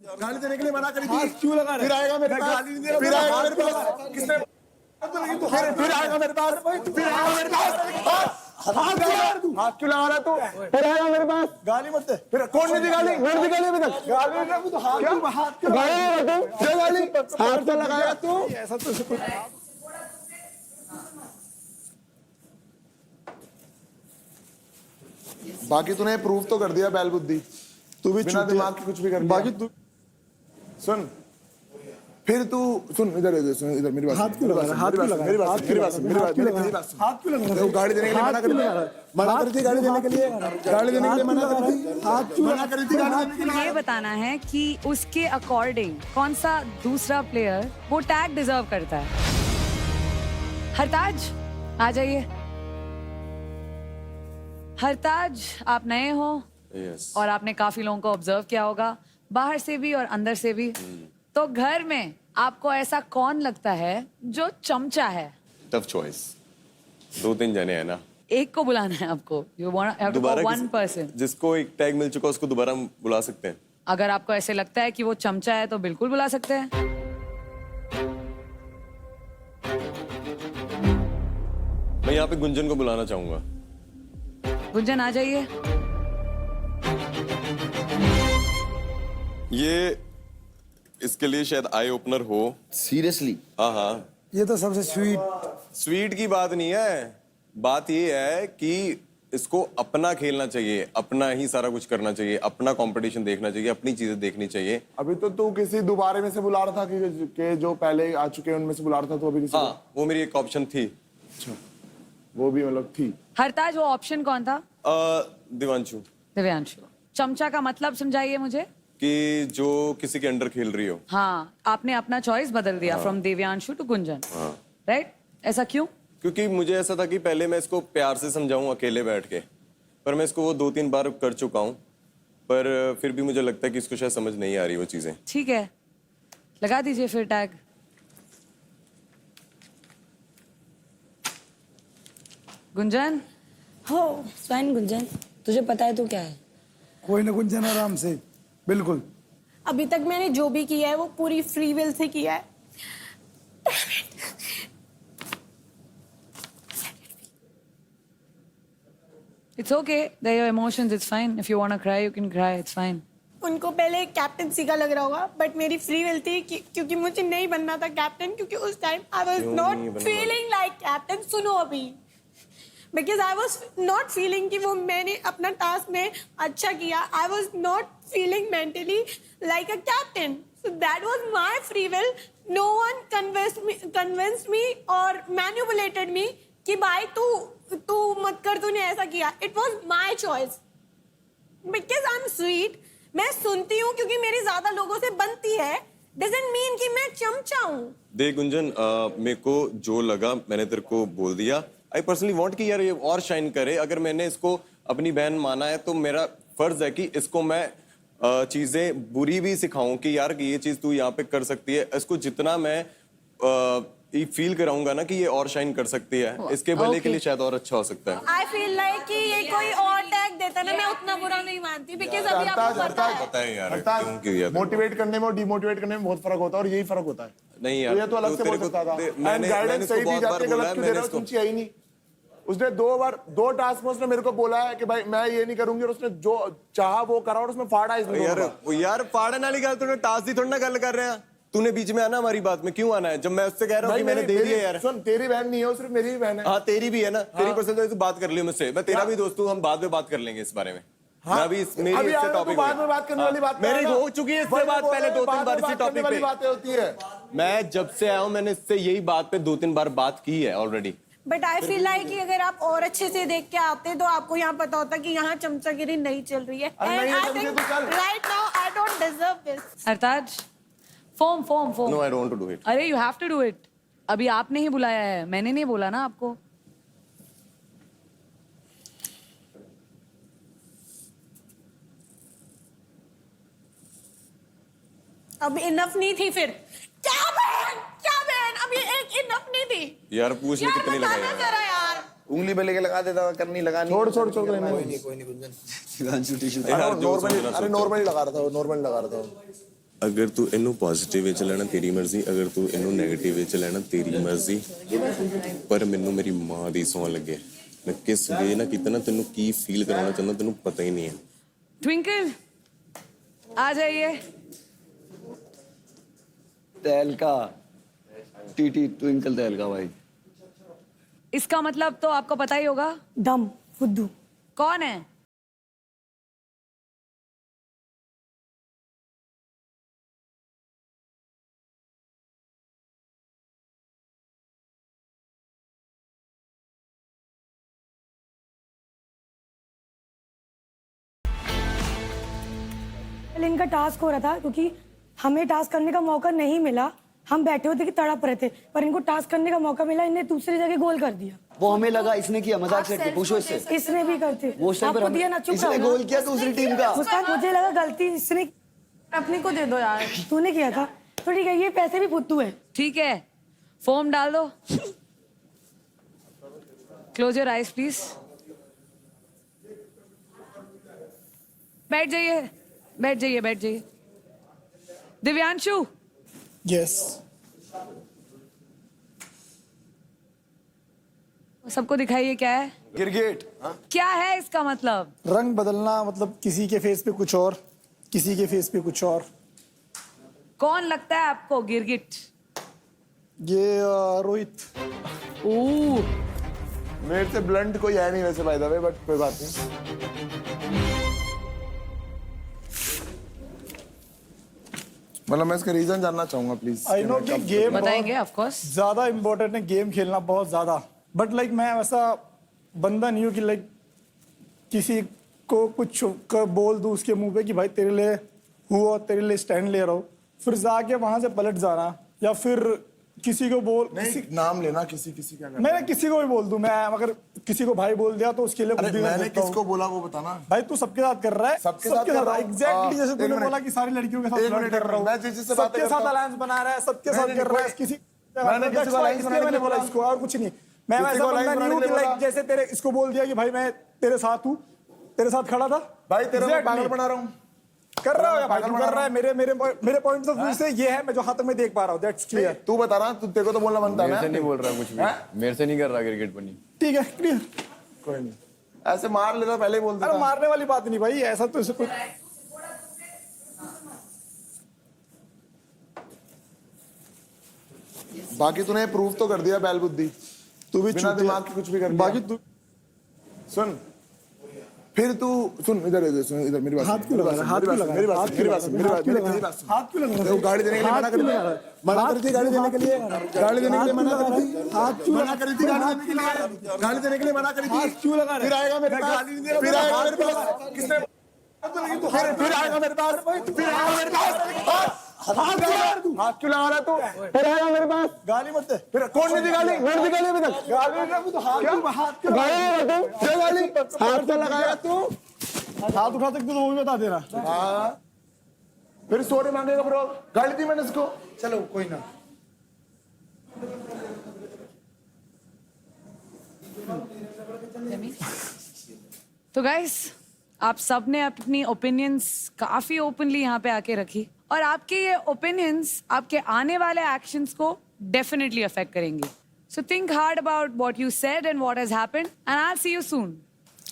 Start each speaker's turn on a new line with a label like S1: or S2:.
S1: गाली देने के लिए मना करी थी।
S2: हाथ क्यों लगा रहे?
S1: फिर आएगा मेरे पास,
S2: गाली नहीं दे रहा,
S1: फिर आएगा
S2: हाथ
S1: मेरे
S2: क्यों
S1: पास,
S2: लगा रहा?
S1: किसने फिर आएगा मेरे पास, फिर आएगा मेरे पास, हाथ क्यों लगा रहा है तू? फिर आएगा मेरे पास, गाली मत दे। फिर कौन ने दी गाली? मैंने दी गाली अभी तक। गाली नहीं दी तो हाथ क्यों गाली नहीं तू? दे गाली, हाथ क्यों लगाया तू? ऐसा तो बाकी तूने प्रूव तो कर दिया बैल बुद्धि, तू भी बिना दिमाग के कुछ भी कर दिया। बाकी तू सुन, फिर तू सुन, इधर इधर सुन, इधर मेरी बात, हाथ क्यों लगा रहा है? हाथ क्यों लगा रहा है? मेरी बात, मेरी बात, मेरी बात, मेरी बात, हाथ क्यों लगा रहा है? गाड़ी देने के लिए मना कर दिया, मना कर दी गाड़ी देने के लिए, गाड़ी देने के लिए मना कर दी, हाथ क्यों मना कर दी गाड़ी देने के लिए?
S3: ये बताना है कि उसके अकॉर्डिंग कौन सा दूसरा प्लेयर वो टैग डिजर्व करता है। हरताज आ जाइए। हरताज, आप नए हो और आपने काफी लोगों को ऑब्जर्व किया होगा, बाहर से भी और अंदर से भी। तो घर में आपको ऐसा कौन लगता है जो चमचा है?
S4: टफ चॉइस, 2-3 जने हैं ना।
S3: एक को बुलाना है आपको। You want one person.
S4: जिसको एक टैग मिल चुका उसको दोबारा हम बुला सकते हैं।
S3: अगर आपको ऐसे लगता है कि वो चमचा है तो बिल्कुल बुला सकते हैं।
S4: मैं यहाँ पे गुंजन को बुलाना चाहूंगा।
S3: गुंजन आ जाइए।
S4: ये इसके लिए शायद आई ओपनर हो।
S5: सीरियसली?
S4: हाँ हाँ,
S2: ये तो सबसे स्वीट।
S4: स्वीट की बात नहीं है, बात ये है कि इसको अपना खेलना चाहिए, अपना ही सारा कुछ करना चाहिए, अपना कंपटीशन देखना चाहिए, अपनी चीजें देखनी चाहिए।
S1: अभी तो तू किसी दोबारे में से बुला रहा था कि जो पहले आ चुके हैं उनमें से बुला रहा था, तो अभी किसी
S4: हाँ, वो मेरी एक ऑप्शन थी।
S1: अच्छा, वो भी मतलब थी।
S3: हरताज, वो ऑप्शन कौन था?
S4: दिवांशु।
S3: दिव्यांशु। चमचा का मतलब समझाइए मुझे।
S4: कि जो किसी के अंडर खेल रही हो।
S3: हाँ, आपने अपना चॉइस बदल दिया from Divyanshu to Gunjan. Right? ऐसा क्यों?
S4: क्योंकि मुझे ऐसा था कि पहले मैं इसको प्यार से समझाऊं अकेले बैठ के, पर मैं इसको वो 2-3 बार कर चुका हूं, पर फिर भी मुझे लगता है कि इसको शायद समझ नहीं आ रही वो चीजें।
S3: ठीक है, लगा दीजिए फिर टैग। गुंजन।
S6: हो फाइन गुंजन, तुझे पता है तो क्या है?
S2: कोई ना गुंजन, आराम से, बिल्कुल।
S6: अभी तक मैंने जो भी किया है वो पूरी फ्री विल से किया है।
S3: It's okay. They're your emotions. It's fine. If you want to cry, you can cry. It's fine.
S6: उनको पहले कैप्टनसी का लग रहा होगा, बट मेरी फ्री विल थी क्योंकि मुझे नहीं बनना था कैप्टन, क्योंकि उस time I was not feeling like captain. सुनो अभी, because I was not feeling कि वो मैंने अपना टास्क में अच्छा किया। I was not feeling mentally like a captain, so that was my free will. No one convinced me और मैनिपुलेटेड मी कि भाई तू मत कर, तूने ऐसा किया। It was my choice because I am sweet. मैं सुनती हूँ क्योंकि मेरी ज्यादा लोगों से बनती है, डजंट मीन कि मैं चमचा हूँ।
S4: देख गुंजन, मेरे को जो लगा मैंने तेरे को बोल दिया। आई पर्सनली वांट कि यार ये और शाइन करे। अगर मैंने इसको अपनी बहन माना है तो मेरा फर्ज है कि इसको मैं चीजें बुरी भी सिखाऊं कि यार कि ये चीज तू यहाँ पे कर सकती है। इसको जितना मैं फील कराऊंगा ना कि ये और शाइन कर सकती है, इसके भले के लिए शायद और अच्छा हो सकता है।
S6: आई फील लाइक कि ये कोई और टैग देता ना, मैं उतना बुरा नहीं मानती, बिकॉज अभी आपको पता है।
S4: पता है यार क्यों किया।
S1: मोटिवेट करने में और डिमोटिवेट करने में बहुत फर्क होता है, और यही फर्क होता है।
S4: नहीं यार,
S1: ये तो अलग से बोल सकता था।
S4: मैंने
S1: गाइडेंस सही दी
S4: बहुत
S1: जाती
S4: बार
S1: है,
S4: बोला
S1: गलत
S4: है,
S1: क्यों दे रहा है, तुम चाहिए ही नहीं। उसने 2 टास्क में उसने मेरे को बोला है कि भाई मैं ये नहीं करूंगी, और उसने जो चाहा वो करा, और उसमें फाड़ा इसमें।
S4: यार फाड़न वाली गल तूने टास्क दी थोड़ी ना गल कर रहे हैं। तूने बीच में आना हमारी बात में क्यों आना है, जब मैं उससे कह रहा हूँ कि मैंने दे दिया यार।
S1: सुन, तेरी बहन नहीं है, सिर्फ मेरी भी बहन है।
S4: हाँ तेरी भी है ना, तेरी पर्सनल तो बात कर लियो मुझसे, मैं तेरा भी दोस्त हूँ, हम बाद में बात कर लेंगे इस बारे में।
S1: हाँ,
S4: मैं भी मेरी इससे टॉपिक
S1: बाद में बात करने वाली बात
S4: मेरी हो चुकी है इससे बात पहले 2-3 बार इसी टॉपिक पे
S1: बातें होती है।
S4: मैं जब से आया हूँ मैंने इससे यही बात पे 2-3 बार बात की है already.
S6: But I feel like कि अगर आप और अच्छे से देख के आते तो आपको यहाँ पता होता कि यहाँ चमचागिरी नहीं चल रही है। And I think right now I don't deserve this.
S3: Hartaj, form.
S4: No I don't do it.
S3: अरे you have to do it. अभी आपने ही बुलाया है, मैंने नहीं बोला ना आपको।
S6: अब इनफ नहीं थी फिर? क्या बहन अभी एक इनफ नहीं थी
S4: यार पूछ ले कितनी लगाई
S6: बताना जरा यार।
S5: उंगली पे लेके लगा देता, करनी लगानी।
S1: छोड़
S5: कोई नहीं गुंजन।
S1: नॉर्मली लगा रहा था।
S4: ਅਗਰ ਤੂੰ ਇਹਨੂੰ ਪੋਜ਼ਿਟਿਵ ਵਿੱਚ ਲੈਣਾ ਤੇਰੀ ਮਰਜ਼ੀ, ਅਗਰ ਤੂੰ ਇਹਨੂੰ ਨੈਗੇਟਿਵ ਵਿੱਚ ਲੈਣਾ ਤੇਰੀ ਮਰਜ਼ੀ, ਪਰ ਮੈਨੂੰ ਮੇਰੀ ਮਾਂ ਦੀ ਸੌਂ ਲੱਗੇ ਮੈਂ ਕਿਸ ਵੇ ਨਾ ਕਿਤੇ ਨਾ ਤੈਨੂੰ ਕੀ ਫੀਲ ਕਰਾਉਣਾ ਚਾਹੁੰਦਾ ਤੈਨੂੰ ਪਤਾ ਹੀ ਨਹੀਂ ਹੈ।
S3: ट्विंकल आ जाइए।
S7: तहलका टीटी ट्विंकल तहलका भाई।
S3: इसका मतलब तो आपको पता ही होगा।
S6: दम फुद्दू।
S3: कौन है?
S6: इनका टास्क हो रहा था क्योंकि हमें टास्क करने का मौका नहीं मिला, हम बैठे हुए थे कि तड़प रहे थे, पर इनको टास्क करने का मौका मिला, इन्हें दूसरी जगह गोल कर दिया।
S7: वो हमें लगा इसने किया, मजाक से पूछो इससे।
S6: इसने भी करते
S7: वो उस टाइम पर
S6: आपको दिया ना, चुप
S7: इसने
S6: रहो ना।
S7: गोल किया दूसरी टीम का।
S6: मुस्कान, मुझे लगा गलती इसने अपने को दे दो यार, तूने किया था तो ठीक है, ये पैसे भी फुद्दू है।
S3: ठीक है, फॉर्म डाल दो। Close your eyes please. बैठ जाइए, बैठ जाइए, बैठ जाइए। दिव्यांशु,
S2: यस।
S3: सबको दिखाइए क्या है।
S7: गिरगिट।
S3: क्या है इसका मतलब?
S2: रंग बदलना, मतलब किसी के फेस पे कुछ और, किसी के फेस पे कुछ और।
S3: कौन लगता है आपको गिरगिट?
S2: ये रोहित।
S1: मेरे से ब्लंट कोई है नहीं वैसे बाय द वे, बट कोई बात नहीं। मतलब मैं इसका रीजन जानना चाहूंगा प्लीज।
S2: आई नो कि गेम
S3: बताएंगे ऑफ कोर्स।
S2: ज्यादा इम्पोर्टेंट है, गेम खेलना बहुत ज्यादा, बट लाइक मैं वैसा बंदा नहीं हूँ कि लाइक किसी को कुछ बोल दूं उसके मुंह पे कि भाई तेरे लिए हूँ और तेरे लिए स्टैंड ले रहा हूँ, फिर जाके वहां से पलट जाना, या फिर किसी को बोल
S1: नहीं, नाम लेना किसी का करना।
S2: मैं किसी को भी बोल दूं, मैं अगर किसी को भाई बोल दिया तो उसके लिए
S1: अरे
S2: खुद भी
S1: मैंने
S2: बोलता हूं।
S1: किसको बोला वो बताना।
S2: भाई तू सबके साथ कर रहा है,
S1: सबके साथ कर रहा हूं।
S2: एग्जैक्टली जैसे
S1: एक
S2: तूने
S1: मिनट।
S2: बोला कि सारी लड़कियों के साथ
S1: एक
S2: फ्लर्ट
S1: मिनट,
S2: कर रहा हूं,
S1: मैं जिससे बातें
S2: सबके
S1: करता
S2: साथ
S1: हूं।
S2: अलायंस बना रहा है, सबके
S1: नहीं,
S2: साथ
S1: नहीं,
S2: कर रहा है,
S1: कोई-
S2: किसी
S1: मैंने किसी को alliance बनाने के लिए
S2: बोला
S1: बोला।
S2: इसको, और कुछ नहीं। मैं
S1: किसी
S2: वैसा
S1: को
S2: बंदा
S1: alliance
S2: नहीं हूं
S1: बनाने
S2: कि
S1: के लिए
S2: लाइक जैसे तेरे इसको बोल दिया कि भाई मैं तेरे साथ हूं, तेरे साथ खड़ा था
S1: भाई तेरा मैं
S2: Exactly.
S1: पागल बना रहा हूँ।
S2: कर रहा हो या भाई
S1: पागल
S2: तू
S1: बना
S2: कर रहा है, मेरे पॉइंट ऑफ व्यू से ये है, मैं जो हाथ में देख पा रहा हूं, दैट्स क्लियर।
S1: तू बता रहा, तू तेरे को तो बोलना बनता है
S8: मेरे से
S1: ना।
S8: नहीं बोल रहा कुछ भी, मेरे से नहीं कर रहा क्रिकेट बनी।
S2: ठीक है, क्लियर।
S1: कोई नहीं, ऐसे मार लेता पहले ही बोल
S2: अरे
S1: देता।
S2: मारने वाली बात नहीं भाई, ऐसा तो इसे कुछ
S1: बाकी तूने प्रूव तो कर दिया बैल बुद्धि,
S2: तू भी
S1: बिना
S2: चूतिया।
S1: दिमाग के कुछ भी कर दिया।
S2: बाकी तू
S1: सुन, फिर तू सुन, इधर सुन, इधर मेरी बात
S2: हाथ क्यों लगा रहा है? हाथ क्यों लगा रहा है?
S1: मेरी बात
S2: हाथ
S1: सुन,
S2: क्यों
S1: मेरी
S2: लगा
S1: बात सुन,
S2: रहा है?
S1: मेरी
S2: हाथ क्यों लगा
S1: बात
S2: रहा है? हाथ क्यों लगा रहा है?
S1: देखो गाड़ी देने के लिए मना कर दिया, मना कर दी गाड़ी देने के लिए, गाड़ी देने के लिए मना कर दी,
S2: हाथ क्यों
S1: मना कर दी गाड़ी देने के लिए, गाड़ी देने के लिए मना कर दी।
S2: हाथ क्यों लगा रहा है?
S1: फिर आएगा मेरे पास, फिर आएगा मेरे पास, किसने फिर आएगा मेरे पास, फिर आएगा मेरे पास। हाथ क्यों लगा रहा है तू? फिर आएगा मेरे पास,
S2: गाली मत दे।
S1: फिर कौन नहीं दी गाली? कौन दी गाली अभी तक?
S2: गाली नहीं दे, तो हाथ क्यों
S1: गाली नहीं दे तू? क्या गाली? हाथ क्या लगाया तू?
S2: हाथ उठा सकते तो वो भी बता देना।
S1: हाँ, फिर सॉरी मांगेगा ब्रो, गाली दी मैंने इसको।
S2: चलो कोई ना।
S3: तो गाइस, आप सब ने अपनी ओपिनियंस काफी ओपनली यहाँ पे आके रखी, और आपके ये ओपिनियंस आपके आने वाले एक्शंस को डेफिनेटली अफेक्ट करेंगे. So think hard about what you said and what has happened, and I will see you soon.